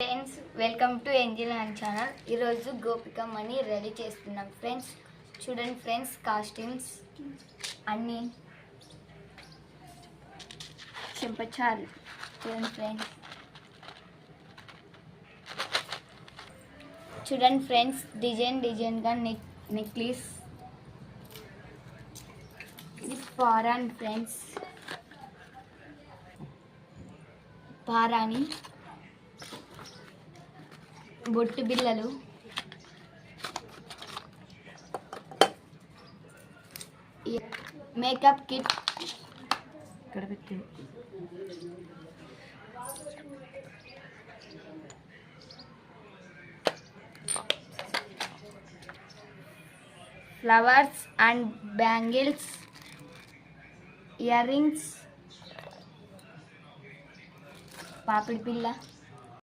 Friends, welcome to Angel and channel. ఈరోజు గోపిక money ready చేస్తున్నాం friends. చూడండి ఫ్రెండ్స్, కాస్ట్యూమ్స్ అన్నీ చెంపచాలు. చూడండి ఫ్రెండ్స్, చూడండి ఫ్రెండ్స్, డిజైన్గా నెక్లెస్. ఇది పారాన్ ఫ్రెండ్స్, పారాని బొట్టు బిళ్ళలు, మేకప్ కిట్, ఇక్కడ పెట్టి flowers and bangles, ear rings, పాపిడి పిల్ల,